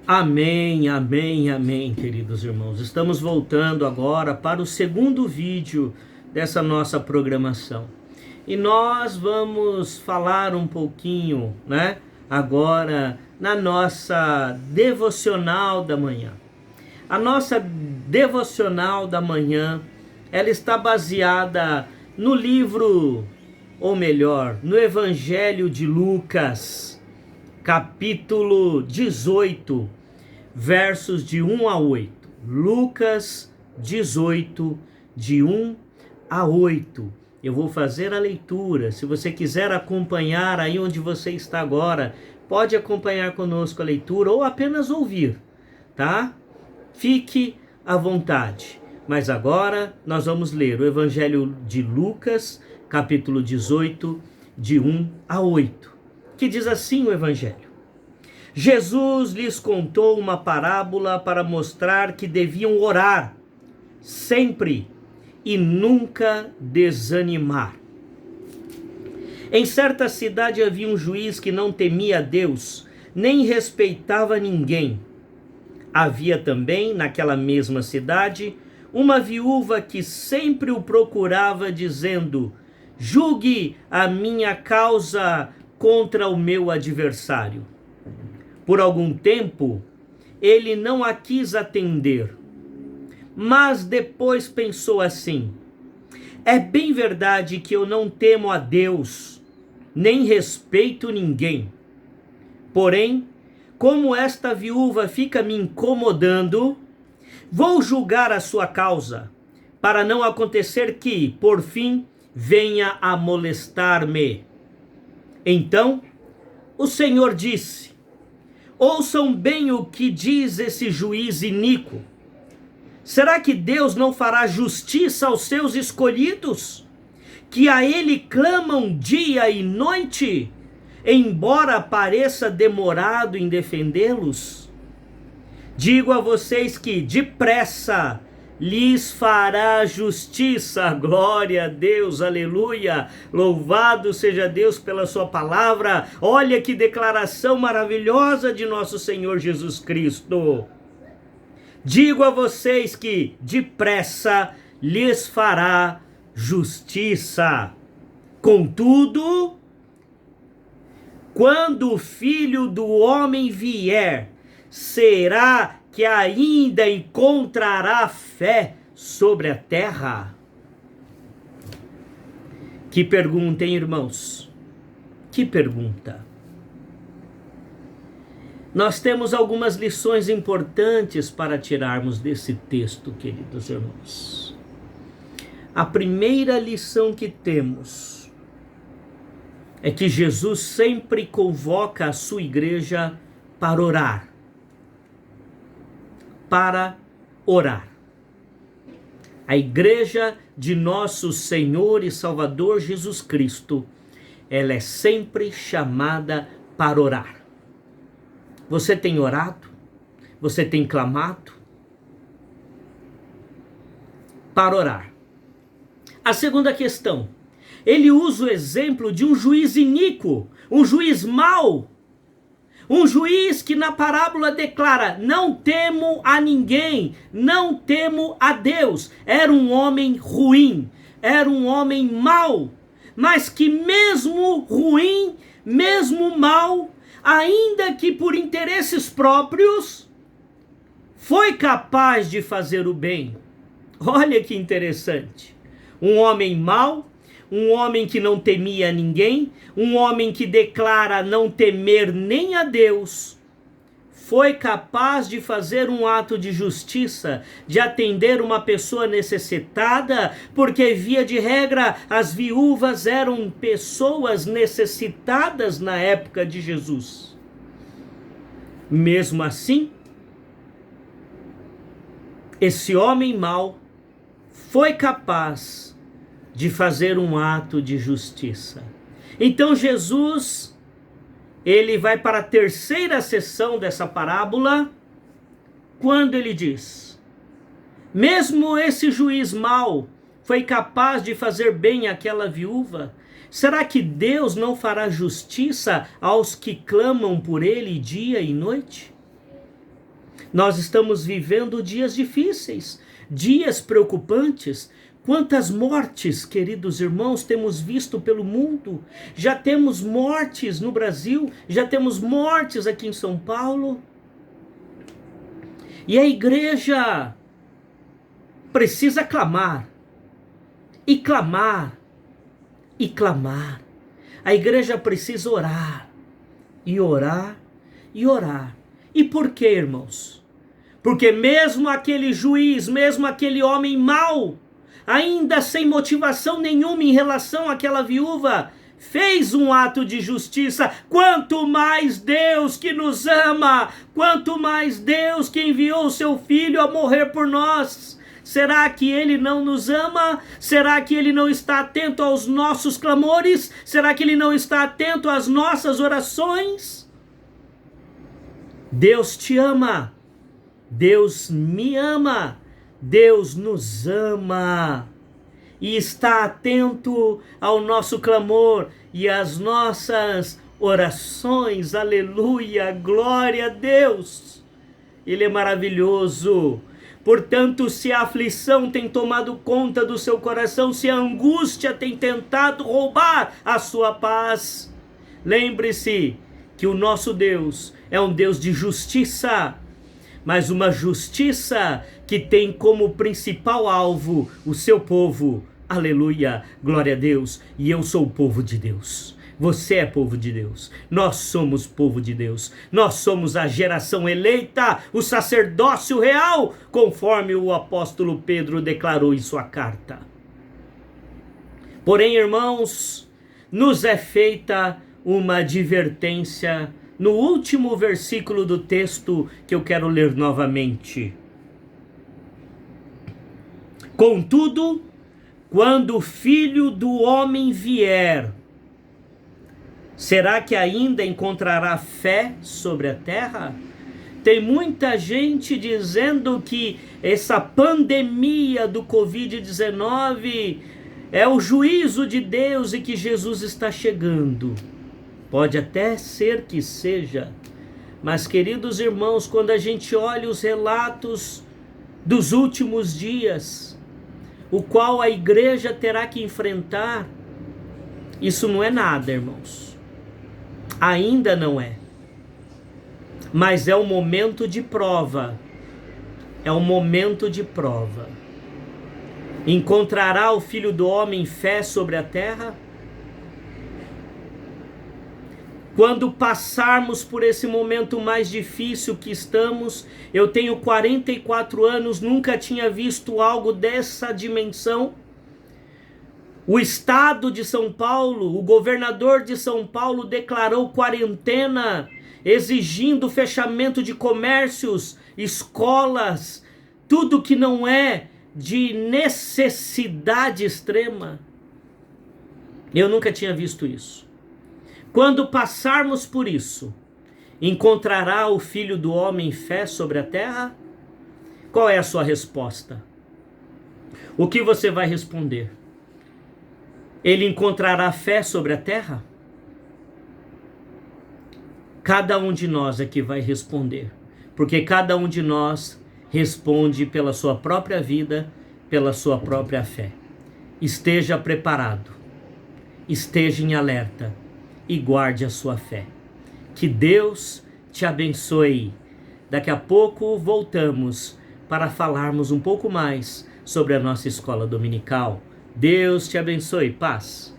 Amém, amém, amém, queridos irmãos. Estamos voltando agora para o segundo vídeo dessa nossa programação. E nós vamos falar um pouquinho, agora na nossa devocional da manhã. A nossa devocional da manhã, ela está baseada no livro, ou melhor, no Evangelho de Lucas, capítulo 18, versos de 1 a 8. Lucas 18, de 1 a 8. Eu vou fazer a leitura. Se você quiser acompanhar aí onde você está agora, pode acompanhar conosco a leitura ou apenas ouvir, tá? Fique à vontade. Mas agora nós vamos ler o Evangelho de Lucas, capítulo 18, de 1 a 8. Que diz assim o Evangelho: Jesus lhes contou uma parábola para mostrar que deviam orar sempre e nunca desanimar. Em certa cidade havia um juiz que não temia a Deus, nem respeitava ninguém. Havia também, naquela mesma cidade, uma viúva que sempre o procurava, dizendo: julgue a minha causa contra o meu adversário. Por algum tempo, ele não a quis atender, mas depois pensou assim: é bem verdade que eu não temo a Deus, nem respeito ninguém. Porém, como esta viúva fica me incomodando, vou julgar a sua causa, para não acontecer que, por fim, venha a molestar-me. Então, o Senhor disse: ouçam bem o que diz esse juiz iníquo. Será que Deus não fará justiça aos seus escolhidos, que a Ele clamam dia e noite, embora pareça demorado em defendê-los? Digo a vocês que, depressa, lhes fará justiça. Glória a Deus, aleluia, louvado seja Deus pela sua palavra. Olha que declaração maravilhosa de nosso Senhor Jesus Cristo. Digo a vocês que depressa lhes fará justiça. Contudo, quando o Filho do Homem vier, será que ainda encontrará fé sobre a terra? Que pergunta, hein, irmãos? Que pergunta. Nós temos algumas lições importantes para tirarmos desse texto, queridos irmãos. A primeira lição que temos é que Jesus sempre convoca a sua igreja para orar. Para orar. A igreja de nosso Senhor e Salvador Jesus Cristo, ela é sempre chamada para orar. Você tem orado? Você tem clamado? Para orar. A segunda questão, ele usa o exemplo de um juiz iníquo, um juiz mau, um juiz que na parábola declara: não temo a ninguém, não temo a Deus. Era um homem ruim, era um homem mau, mas que mesmo ruim, mesmo mau, ainda que por interesses próprios, foi capaz de fazer o bem. Olha que interessante. Um homem mau, um homem que não temia ninguém, um homem que declara não temer nem a Deus, foi capaz de fazer um ato de justiça, de atender uma pessoa necessitada, porque via de regra as viúvas eram pessoas necessitadas na época de Jesus. Mesmo assim, esse homem mau foi capaz de fazer um ato de justiça. Então Jesus, ele vai para a terceira sessão dessa parábola, quando ele diz: mesmo esse juiz mau foi capaz de fazer bem àquela viúva, será que Deus não fará justiça aos que clamam por ele dia e noite? Nós estamos vivendo dias difíceis, dias preocupantes. Quantas mortes, queridos irmãos, temos visto pelo mundo? Já temos mortes no Brasil, já temos mortes aqui em São Paulo. E a igreja precisa clamar, e clamar, e clamar. A igreja precisa orar, e orar, e orar. E por quê, irmãos? Porque mesmo aquele juiz, mesmo aquele homem mau, ainda sem motivação nenhuma em relação àquela viúva, fez um ato de justiça. Quanto mais Deus que nos ama, quanto mais Deus que enviou o seu Filho a morrer por nós. Será que Ele não nos ama? Será que Ele não está atento aos nossos clamores? Será que Ele não está atento às nossas orações? Deus te ama, Deus me ama, Deus nos ama e está atento ao nosso clamor e às nossas orações. Aleluia, glória a Deus, Ele é maravilhoso. Portanto, se a aflição tem tomado conta do seu coração, se a angústia tem tentado roubar a sua paz, lembre-se que o nosso Deus é um Deus de justiça, mas uma justiça que tem como principal alvo o seu povo. Aleluia, glória a Deus. E eu sou o povo de Deus. Você é povo de Deus. Nós somos povo de Deus. Nós somos a geração eleita, o sacerdócio real, conforme o apóstolo Pedro declarou em sua carta. Porém, irmãos, nos é feita uma advertência no último versículo do texto que eu quero ler novamente. Contudo, quando o Filho do Homem vier, será que ainda encontrará fé sobre a terra? Tem muita gente dizendo que essa pandemia do Covid-19 é o juízo de Deus e que Jesus está chegando. Pode até ser que seja, mas, queridos irmãos, quando a gente olha os relatos dos últimos dias, o qual a igreja terá que enfrentar, isso não é nada, irmãos. Ainda não é. Mas é um momento de prova. É um momento de prova. Encontrará o Filho do Homem fé sobre a terra? Quando passarmos por esse momento mais difícil que estamos, eu tenho 44 anos, nunca tinha visto algo dessa dimensão. O estado de São Paulo, o governador de São Paulo declarou quarentena, exigindo o fechamento de comércios, escolas, tudo que não é de necessidade extrema. Eu nunca tinha visto isso. Quando passarmos por isso, encontrará o Filho do Homem fé sobre a terra? Qual é a sua resposta? O que você vai responder? Ele encontrará fé sobre a terra? Cada um de nós aqui vai responder, porque cada um de nós responde pela sua própria vida, pela sua própria fé. Esteja preparado, esteja em alerta e guarde a sua fé. Que Deus te abençoe. Daqui a pouco voltamos para falarmos um pouco mais sobre a nossa escola dominical. Deus te abençoe. Paz.